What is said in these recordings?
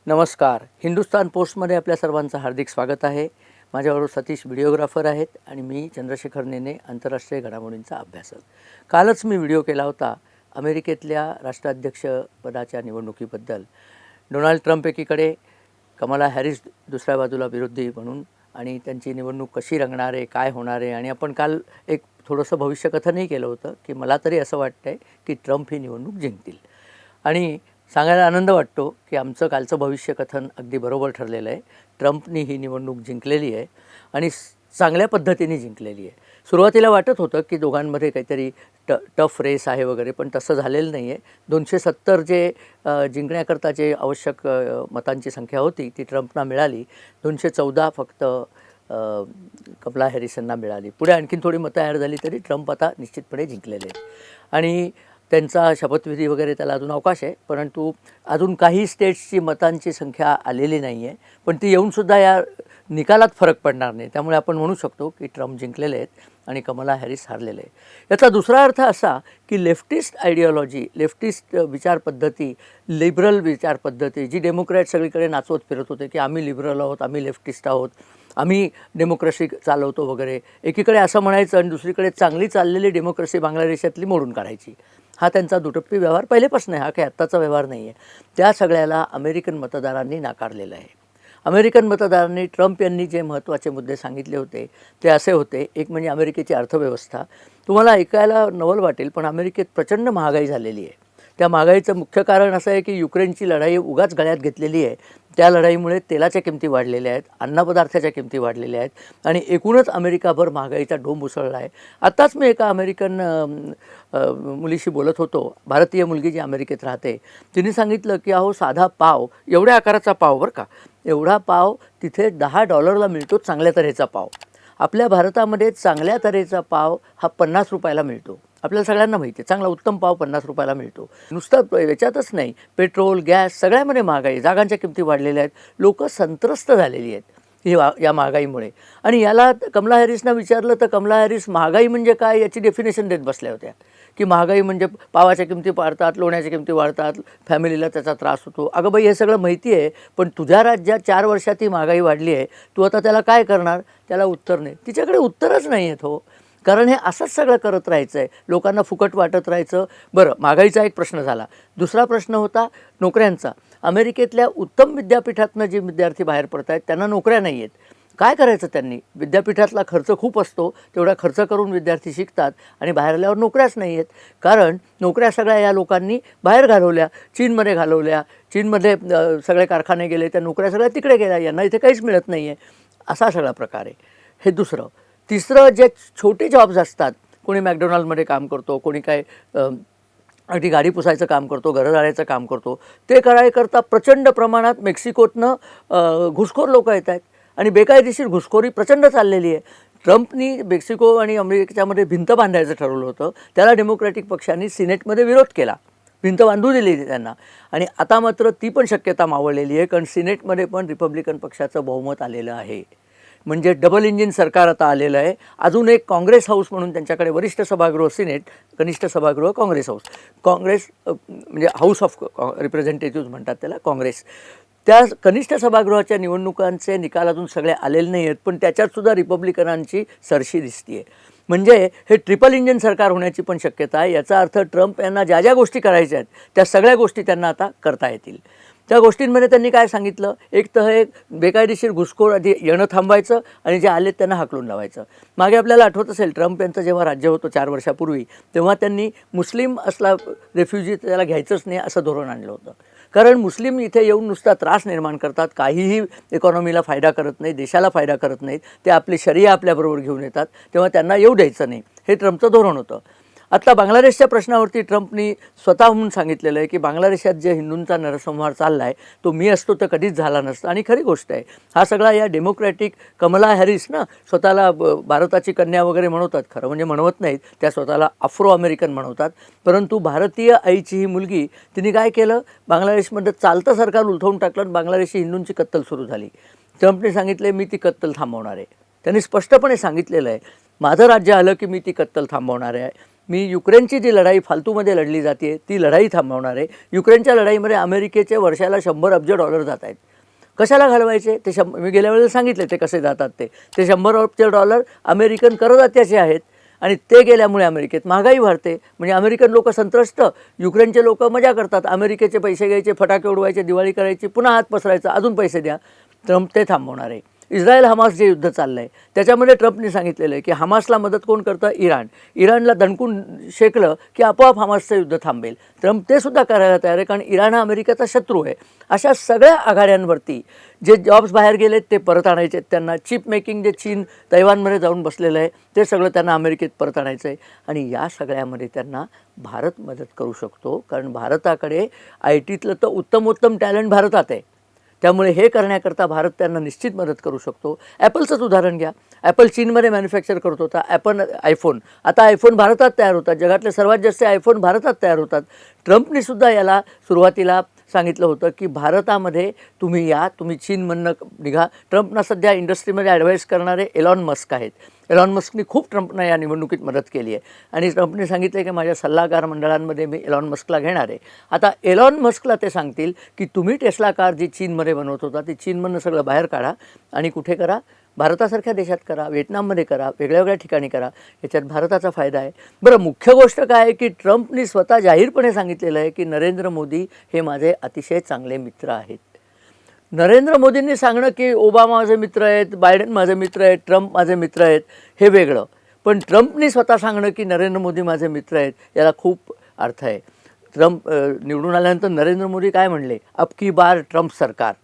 नमस्कार. हिंदुस्तान पोस्टमध्ये आपल्या सर्वांचं हार्दिक स्वागत आहे. माझ्याबरोबर सतीश व्हिडिओग्राफर आहेत आणि मी चंद्रशेखर नेने, आंतरराष्ट्रीय घडामोडींचा अभ्यासक. कालच मी व्हिडिओ केला होता अमेरिकेतल्या राष्ट्राध्यक्षपदाच्या निवडणुकीबद्दल. डोनाल्ड ट्रम्प एकीकडे, कमला हॅरिस दुसऱ्या बाजूला विरोधी म्हणून, आणि त्यांची निवडणूक कशी रंगणार आहे, काय होणार आहे. आणि आपण काल एक थोडंसं भविष्यकथनही केलं होतं की मला तरी असं वाटतं आहे की ट्रम्प ही निवडणूक जिंकतील. आणि सांगायला आनंद वाटतो की आमचं कालचं भविष्यकथन अगदी बरोबर ठरलेलं आहे. ट्रम्पनी ही निवडणूक जिंकलेली आहे आणि चांगल्या पद्धतीने जिंकलेली आहे. सुरुवातीला वाटत होतं की दोघांमध्ये काहीतरी टफ रेस आहे वगैरे, पण तसं झालेलं नाही आहे. 270 जे जिंकण्याकरता जे आवश्यक मतांची संख्या होती ती ट्रम्पना मिळाली. 214 फक्त कमला हॅरिस यांना मिळाली. पुढे आणखीन थोडी मतं ॲड झाली तरी ट्रम्प आता निश्चितपणे जिंकलेले आहेत. आणि त्यांचा शपथविधी वगैरे त्याला अजून अवकाश आहे, परंतु अजून काही स्टेट्सची मतांची संख्या आलेली नाही आहे. पण ती येऊनसुद्धा या निकालात फरक पडणार नाही. त्यामुळे आपण म्हणू शकतो की ट्रम्प जिंकलेले आहेत आणि कमला हॅरिस हारलेले आहे. याचा दुसरा अर्थ असा की लेफ्टिस्ट आयडिओलॉजी, लेफ्टिस्ट विचारपद्धती, लिबरल विचारपद्धती, जी डेमोक्रॅट सगळीकडे नाचवत फिरत होते की आम्ही लिबरल आहोत, आम्ही लेफ्टिस्ट आहोत, आम्ही डेमोक्रेसी चालवतो वगैरे, एकीकडे असं म्हणायचं आणि दुसरीकडे चांगली चाललेली डेमोक्रेसी बांगलादेशातली मोडून काढायची. हा त्यांचा दुटप्पी व्यवहार पहिलेपासून आहे, हा काही आत्ताचा व्यवहार नाही आहे. त्या सगळ्याला अमेरिकन मतदारांनी नाकारलेलं आहे. अमेरिकन मतदारांनी ट्रम्प यांनी जे महत्त्वाचे मुद्दे सांगितले होते ते असे होते. एक म्हणजे अमेरिकेची अर्थव्यवस्था. तुम्हाला ऐकायला नवल वाटेल, पण अमेरिकेत प्रचंड महागाई झालेली आहे. त्या महागाईचं मुख्य कारण असं आहे की युक्रेनची लढाई उगाच गळ्यात घेतलेली आहे. त्या लढाईमुळे तेलाच्या किमती वाढलेल्या आहेत, अन्नपदार्थाच्या किमती वाढलेल्या आहेत आणि एकूणच अमेरिकाभर महागाईचा डोंब उसळला आहे. आत्ताच मी एका अमेरिकन मुलीशी बोलत होतो, भारतीय मुलगी जी अमेरिकेत राहते. तिने सांगितलं की अहो साधा पाव, एवढ्या आकाराचा पाव बरं का, एवढा पाव तिथे $10 मिळतो, चांगल्या तऱ्हेचा पाव. आपल्या भारतामध्ये चांगल्या तऱ्हेचा पाव हा ₹50 मिळतो. आपल्याला सगळ्यांना माहिती आहे, चांगला उत्तम पाव ₹50 मिळतो. नुसतं याच्यातच नाही, पेट्रोल, गॅस सगळ्यामध्ये महागाई, जागांच्या किमती वाढलेल्या आहेत. लोकं संत्रस्त झालेली आहेत या महागाईमुळे. आणि याला कमला हॅरिसना विचारलं तर कमला हॅरिस महागाई म्हणजे काय याची डेफिनेशन देत बसल्या होत्या की महागाई म्हणजे पावाच्या किमती वाढतात, लोण्याच्या किमती वाढतात, फॅमिलीला त्याचा त्रास होतो. अगं बाई, हे सगळं माहिती आहे, पण तुझ्या राज्यात 4 वर्षात ही महागाई वाढली आहे, तू आता त्याला काय करणार? त्याला उत्तर नाही. तिच्याकडे उत्तरच नाही आहेत हो. कारण हे असंच सगळं करत राहायचं आहे, लोकांना फुकट वाटत राहायचं. बरं, महागाईचा एक प्रश्न झाला. दुसरा प्रश्न होता नोकऱ्यांचा. अमेरिकेतल्या उत्तम विद्यापीठातनं जे विद्यार्थी बाहेर पडत आहेत त्यांना नोकऱ्या नाही आहेत. काय करायचं त्यांनी? विद्यापीठातला खर्च खूप असतो, तेवढा खर्च करून विद्यार्थी शिकतात आणि बाहेर आल्यावर नोकऱ्याच नाही आहेत. कारण नोकऱ्या सगळ्या या लोकांनी बाहेर घालवल्या, चीनमध्ये घालवल्या. चीनमध्ये सगळे कारखाने गेले, त्या नोकऱ्या सगळ्या तिकडे गेल्या, यांना इथे काहीच मिळत नाही आहे. असा सगळा प्रकार आहे. हे दुसरं. तिसरं, जे छोटे जॉब्स असतात, कोणी मॅकडोनाल्डमध्ये काम करतो, कोणी काय अगदी गाडी पुसायचं काम करतो, घरं काम करतो, ते करायकरता प्रचंड प्रमाणात मेक्सिकोतनं घुसखोर लोकं येत आहेत आणि बेकायदेशीर घुसखोरी प्रचंड चाललेली आहे. ट्रम्पनी मेक्सिको आणि अमेरिकेच्यामध्ये भिंत बांधायचं ठरवलं होतं. त्याला डेमोक्रॅटिक पक्षांनी सिनेटमध्ये विरोध केला, भिंत बांधू दिली त्यांना. आणि आता मात्र ती पण शक्यता मावळलेली आहे, कारण सिनेटमध्ये पण रिपब्लिकन पक्षाचं बहुमत आलेलं आहे. म्हणजे डबल इंजिन सरकार आता आलेलं आहे. अजून एक काँग्रेस हाऊस म्हणून त्यांच्याकडे, वरिष्ठ सभागृह सिनेट, कनिष्ठ सभागृह काँग्रेस हाऊस. काँग्रेस म्हणजे हाऊस ऑफ रिप्रेझेंटेटिव्ह म्हणतात त्याला, काँग्रेस. त्या कनिष्ठ सभागृहाच्या निवडणुकांचे निकाल अजून सगळे आलेले नाही आहेत, पण त्याच्यातसुद्धा रिपब्लिकनांची सरशी दिसते आहे. म्हणजे हे ट्रिपल इंजिन सरकार होण्याची पण शक्यता आहे. याचा अर्थ ट्रम्प यांना ज्या ज्या गोष्टी करायच्या आहेत त्या सगळ्या गोष्टी त्यांना आता करता येतील. त्या गोष्टींमध्ये त्यांनी काय सांगितलं? एक तर हे बेकायदेशीर घुसखोर आधी येणं थांबवायचं आणि जे आलेत त्यांना हाकलून लावायचं. मागे आपल्याला आठवत असेल, ट्रम्प यांचं जेव्हा राज्य होतं 4 वर्षापूर्वी, तेव्हा त्यांनी मुस्लिम असला रेफ्युजी त्याला घ्यायचंच नाही असं धोरण आणलं होतं. कारण मुस्लिम इथे येऊन नुसता त्रास निर्माण करतात, काहीही इकॉनॉमीला फायदा करत नाही, देशाला फायदा करत नाहीत. ते आपली शरिया आपल्याबरोबर घेऊन येतात, तेव्हा त्यांना येऊ द्यायचं नाही, हे ट्रम्पचं धोरण होतं. आता बांगलादेशच्या प्रश्नावरती ट्रम्पनी स्वतःहून सांगितलेलं आहे की बांगलादेशात जे हिंदूंचा नरसंहार चालला आहे तो मी असतो तर कधीच झाला नसता. आणि खरी गोष्ट आहे, हा सगळा या डेमोक्रॅटिक कमला हॅरिस ना स्वतःला भारताची कन्या वगैरे म्हणवतात. खरं म्हणजे म्हणवत नाहीत, त्या स्वतःला आफ्रो अमेरिकन म्हणवतात. परंतु भारतीय आईची ही मुलगी, तिने काय केलं? बांगलादेशमध्ये चालतं सरकार उलथवून टाकलं आणि बांगलादेशी हिंदूंची कत्तल सुरू झाली. ट्रम्पने सांगितले मी ती कत्तल थांबवणार आहे. त्यांनी स्पष्टपणे सांगितलेलं आहे, माझं राज्य आलं की मी ती कत्तल थांबवणार आहे. मी युक्रेनची जी लढाई फालतूमध्ये लढली जाते ती लढाई थांबवणार आहे. युक्रेनच्या लढाईमध्ये अमेरिकेचे वर्षाला 100 अब्ज डॉलर जात आहेत. कशाला घालवायचे ते? मी गेल्या वेळेला सांगितले ते कसे जातात ते 100 अब्ज डॉलर अमेरिकन करदात्याचे आहेत आणि ते गेल्यामुळे अमेरिकेत महागाई वाढते. म्हणजे अमेरिकन लोक संत्रस्त, युक्रेनचे लोक मजा करतात. अमेरिकेचे पैसे घ्यायचे, फटाके उडवायचे, दिवाळी करायची, पुन्हा हात पसरायचा, अजून पैसे द्या. ट्रम्प ते थांबवणार आहे. इस्रायल हमास जे युद्ध चाललं आहे त्याच्यामध्ये ट्रम्पने सांगितलेलं आहे की हमासला मदत कोण करतं? इराण. इराणला दणकून शेकलं की आपोआप हमासचं युद्ध थांबेल. ट्रम्प ते सुद्धा करायला तयार आहे, कारण इराण हा अमेरिकेचा शत्रू आहे. अशा सगळ्या आघाड्यांवरती जे जॉब्स बाहेर गेलेत ते परत आणायचे आहेत त्यांना. चिप मेकिंग जे चीन तैवानमध्ये जाऊन बसलेलं आहे ते सगळं त्यांना अमेरिकेत परत आणायचं आहे. आणि या सगळ्यामध्ये त्यांना भारत मदत करू शकतो, कारण भारताकडे टीतलं तर उत्तमोत्तम टॅलेंट भारतात आहे. त्यामुळे हे करण्याकरता भारत त्यांना निश्चित मदत करू शकतो. ॲपलचंच उदाहरण घ्या. ॲपल चीनमध्ये मॅन्युफॅक्चर करत होता. आयफोन, आता आयफोन भारतात तयार होतात. जगातले सर्वात जास्त आयफोन भारतात तयार होतात. ट्रम्पने सुद्धा याला सुरुवातीला सांगितलं होतं की भारतामध्ये तुम्ही या, तुम्ही चीनमधनं निघा. ट्रम्पना सध्या इंडस्ट्रीमध्ये ॲडवाईस करणारे एलॉन मस्क आहेत. एलॉन मस्कनी खूप ट्रम्पना या निवडणुकीत मदत केली आहे आणि ट्रम्पने सांगितलं की माझ्या सल्लागार मंडळांमध्ये मी एलॉन मस्कला घेणार आहे. आता एलॉन मस्कला ते सांगतील की तुम्ही टेस्ला कार जी चीनमध्ये बनवत होता ती चीनमधनं सगळं बाहेर काढा आणि कुठे करा? भारतासारख्या देशात करा, व्हिएतनाममध्ये करा, वेगळ्या वेगळ्या ठिकाणी करा. याच्यात भारताचा फायदा आहे. बरं, मुख्य गोष्ट काय आहे की ट्रम्पनी स्वतः जाहीरपणे सांगितलेलं आहे की नरेंद्र मोदी हे माझे अतिशय चांगले मित्र आहेत. नरेंद्र मोदींनी सांगणं की ओबामा माझे मित्र आहेत, बायडेन माझे मित्र आहेत, ट्रम्प माझे मित्र आहेत हे वेगळं, पण ट्रम्पनी स्वतः सांगणं की नरेंद्र मोदी माझे मित्र आहेत याला खूप अर्थ आहे. ट्रम्प निवडून आल्यानंतर नरेंद्र मोदी काय म्हणले? अब की बार ट्रम्प सरकार,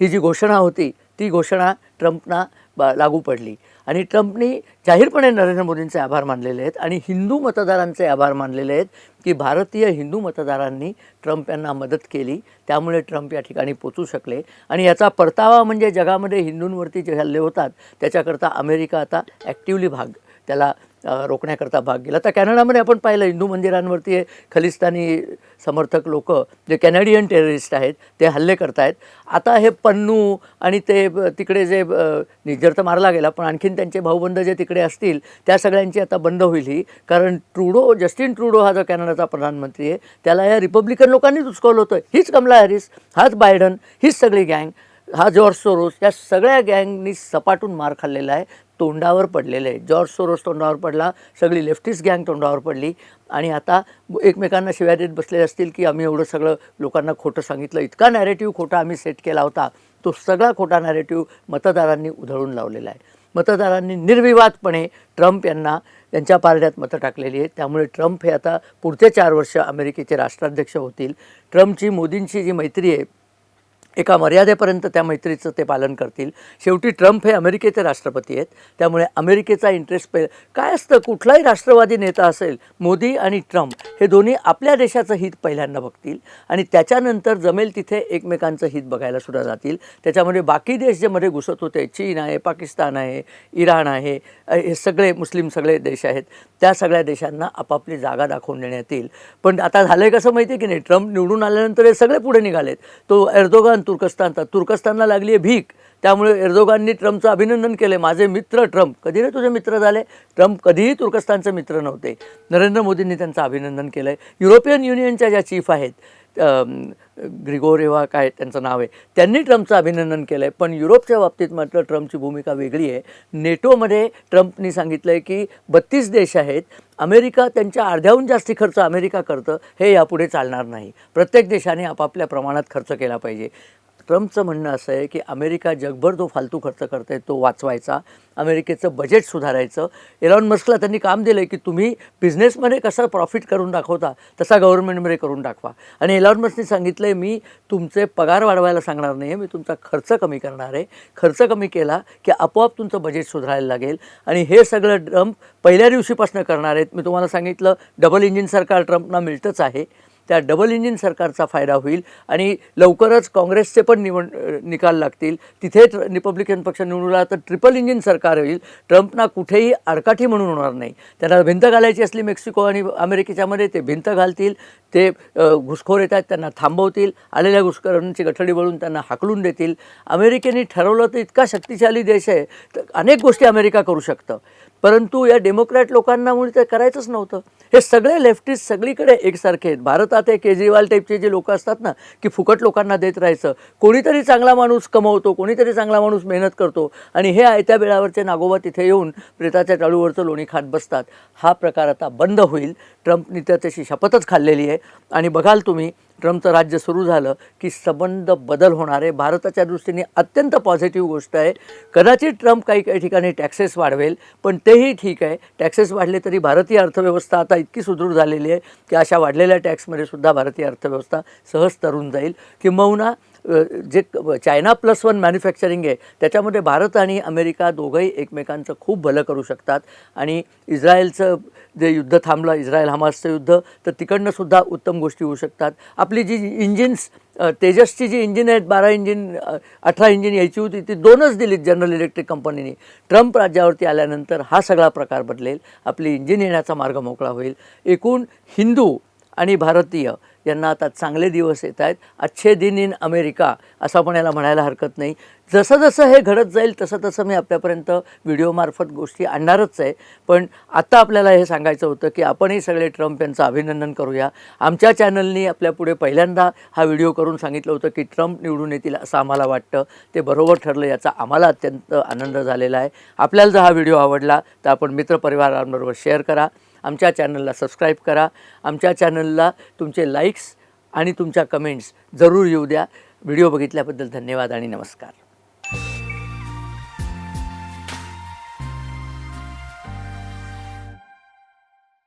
ही जी घोषणा होती ती घोषणा ट्रम्पना लागू पडली आणि ट्रम्पनी जाहीरपणे नरेंद्र मोदींचे आभार मानलेले आहेत आणि हिंदू मतदारांचे आभार मानलेले आहेत की भारतीय हिंदू मतदारांनी ट्रम्प यांना मदत केली, त्यामुळे ट्रम्प या ठिकाणी पोचू शकले. आणि याचा परतावा म्हणजे जगामध्ये हिंदूंवरती जे हल्ले होतात त्याच्याकरता अमेरिका आता ॲक्टिवली त्याला रोखण्याकरता भाग गेला. तर कॅनडामध्ये आपण पाहिलं हिंदू मंदिरांवरती खलिस्तानी समर्थक लोक जे कॅनेडियन टेररिस्ट आहेत ते हल्ले करत आहेत. आता हे पन्नू आणि ते तिकडे जे निज्जर तर मारला गेला, पण आणखीन त्यांचे भाऊबंद जे तिकडे असतील त्या सगळ्यांची आता बंद होईल ही, कारण जस्टिन ट्रूडो हा जो कॅनडाचा प्रधानमंत्री आहे त्याला या रिपब्लिकन लोकांनीच उचकवलं होतं. हीच कमला हॅरिस, हाच बायडन, हीच सगळी गँग, हा जॉर्ज सोरोस, या सगळ्या गँगनी सपाटून मार खाल्लेला आहे, तोंडावर पडलेलं आहे. जॉर्ज सोरोस तोंडावर पडला, सगळी लेफ्टिस्ट गँग तोंडावर पडली आणि आता एकमेकांना शिव्या देत बसले असतील की आम्ही एवढं सगळं लोकांना खोटं सांगितलं, इतका नॅरेटिव्ह खोटा आम्ही सेट केला होता. तो सगळा खोटा नॅरेटिव्ह मतदारांनी उधळून लावलेला आहे. मतदारांनी निर्विवादपणे ट्रम्प यांना त्यांच्या पारड्यात मतं टाकलेली आहेत. त्यामुळे ट्रम्प हे आता पुढचे 4 वर्ष अमेरिकेचे राष्ट्राध्यक्ष होतील. ट्रम्पची मोदींची जी मैत्री आहे एका मर्यादेपर्यंत त्या मैत्रीचं ते पालन करतील. शेवटी ट्रम्प हे अमेरिकेचे राष्ट्रपती आहेत, त्यामुळे अमेरिकेचा इंटरेस्ट काय असतं, कुठलाही राष्ट्रवादी नेता असेल, मोदी आणि ट्रम्प हे दोन्ही आपल्या देशाचं हित पहिल्यांदा बघतील आणि त्याच्यानंतर जमेल तिथे एकमेकांचं हित बघायला सुद्धा जातील. त्याच्यामध्ये बाकी देश जे मध्ये घुसत होते, चीन आहे, पाकिस्तान आहे, इराण आहे, हे सगळे मुस्लिम सगळे देश आहेत, त्या सगळ्या देशांना आपापली जागा दाखवून देण्यात येईल. पण आता झालं आहे कसं माहिती आहे की नाही, ट्रम्प निवडून आल्यानंतर हे सगळे पुढे निघालेत. तो एर्दोगान तुर्कस्तानला लागली आहे भीक, त्यामुळे एर्दोगाननी ट्रम्पचं अभिनंदन केले. माझे मित्र ट्रम्प. कधी रे तुझे मित्र झाले? ट्रम्प कधीही तुर्कस्तानचे मित्र नव्हते. नरेंद्र मोदींनी त्यांचं अभिनंदन केलं आहे. युरोपियन युनियनच्या ज्या चीफ आहेत, ग्रिगोरेवा काय त्यांचं नाव आहे, त्यांनी ट्रम्पचं अभिनंदन केलं आहे. पण युरोपच्या बाबतीत मात्र ट्रम्पची भूमिका वेगळी आहे. नेटोमध्ये ट्रम्पनी सांगितलं आहे की 32 देश आहेत, अमेरिका त्यांच्या अर्ध्याहून जास्ती खर्च अमेरिका करतं, हे यापुढे चालणार नाही. प्रत्येक देशाने आपापल्या प्रमाणात खर्च केला पाहिजे. ट्रम्पचं म्हणणं असं आहे की अमेरिका जगभर जो फालतू खर्च करते तो वाचवायचा, अमेरिकेचं बजेट सुधारायचं. एलॉन मस्कला त्यांनी काम दिलं आहे की तुम्ही बिझनेसमध्ये कसं प्रॉफिट करून दाखवता तसा गव्हर्नमेंटमध्ये करून दाखवा. आणि एलॉन मस्कने सांगितलं आहे मी तुमचे पगार वाढवायला सांगणार नाही आहे, मी तुमचा खर्च कमी करणार आहे. खर्च कमी केला की आपोआप तुमचं बजेट सुधारायला लागेल. आणि हे सगळं ट्रम्प पहिल्या दिवशीपासून करणार आहेत. मी तुम्हाला सांगितलं डबल इंजिन सरकार ट्रम्पना मिळतंच आहे. त्या डबल इंजिन सरकारचा फायदा होईल आणि लवकरच काँग्रेसचे पण निकाल लागतील. तिथे रिपब्लिकन पक्ष निवडून आला तर ट्रिपल इंजिन सरकार होईल. ट्रम्पना कुठेही आडकाठी म्हणून होणार नाही. त्यांना भिंत घालायची असली मेक्सिको आणि अमेरिकेच्यामध्ये ते भिंत घालतील. ते घुसखोर येतात त्यांना थांबवतील, आलेल्या घुसखोरांची गठडी वळून त्यांना हाकलून देतील. अमेरिकेने ठरवलं तर इतका शक्तिशाली देश आहे तर अनेक गोष्टी अमेरिका करू शकतं. परंतु या डेमोक्रॅट लोकांनामुळे ते करायचंच नव्हतं. हे सगळे लेफ्टिस्ट सगळीकडे एकसारखे आहेत. भारतात हे केजरीवाल टाईपचे जे लोक असतात ना, की फुकट लोकांना देत राहायचं. कोणीतरी चांगला माणूस कमवतो, कोणीतरी चांगला माणूस मेहनत करतो आणि हे आयत्या बिळावरचे नागोबा तिथे येऊन प्रेताच्या टाळूवरचं लोणी खात बसतात. हा प्रकार आता बंद होईल. ट्रम्पनी तर त्याची शपथच खाल्लेली आहे आणि बघाल तुम्ही ट्रम्पचं राज्य सुरू झालं की संबंध बदल होणार आहे. भारताच्या दृष्टीने अत्यंत पॉझिटिव्ह गोष्ट आहे. कदाचित ट्रम्प काही काही ठिकाणी टॅक्सेस वाढवेल, पण तेही ठीक आहे. टॅक्सेस वाढले तरी भारतीय अर्थव्यवस्था आता इतकी सुदृढ झालेली आहे की अशा वाढलेल्या टॅक्समध्ये सुद्धा भारतीय अर्थव्यवस्था सहज तरून जाईल. किंबहुना जे चायना +1 मॅन्युफॅक्चरिंग आहे त्याच्यामध्ये भारत आणि अमेरिका दोघंही एकमेकांचं खूप भलं करू शकतात आणि इस्रायलचं जे युद्ध थांबलं, इस्रायल हमासचं युद्ध, तर तिकडनं सुद्धा उत्तम गोष्टी होऊ शकतात. आपली जी इंजिन्स तेजसची जी इंजिन आहेत, 12 इंजिन 18 इंजिन यायची होती ती 2च दिलीत जनरल इलेक्ट्रिक कंपनीने. ट्रम्प राज्यावरती आल्यानंतर हा सगळा प्रकार बदलेल. आपली इंजिन येण्याचा मार्ग मोकळा होईल. एकूण हिंदू आणि भारतीय यांना आता चांगले दिवस येत आहेत. अच्छे दिन इन अमेरिका असं आपण याला म्हणायला हरकत नाही. जसं जसं हे घडत जाईल तसं तसं मी आपल्यापर्यंत व्हिडिओमार्फत गोष्टी आणणारच आहे. पण आता आपल्याला हे सांगायचं होतं की आपणही सगळे ट्रम्प यांचं अभिनंदन करूया. आमच्या चॅनलनी आपल्यापुढे पहिल्यांदा हा व्हिडिओ करून सांगितलं होतं की ट्रम्प निवडून येतील असं आम्हाला वाटतं. ते बरोबर ठरलं, याचा आम्हाला अत्यंत आनंद झालेला आहे. आपल्याला जर हा व्हिडिओ आवडला तर आपण मित्रपरिवारांबरोबर शेअर करा. आमच्या चॅनलला सबस्क्राईब करा. आमच्या चॅनलला तुमचे लाईक्स आणि तुमच्या कमेंट्स जरूर येऊ द्या. व्हिडिओ बघितल्याबद्दल धन्यवाद आणि नमस्कार.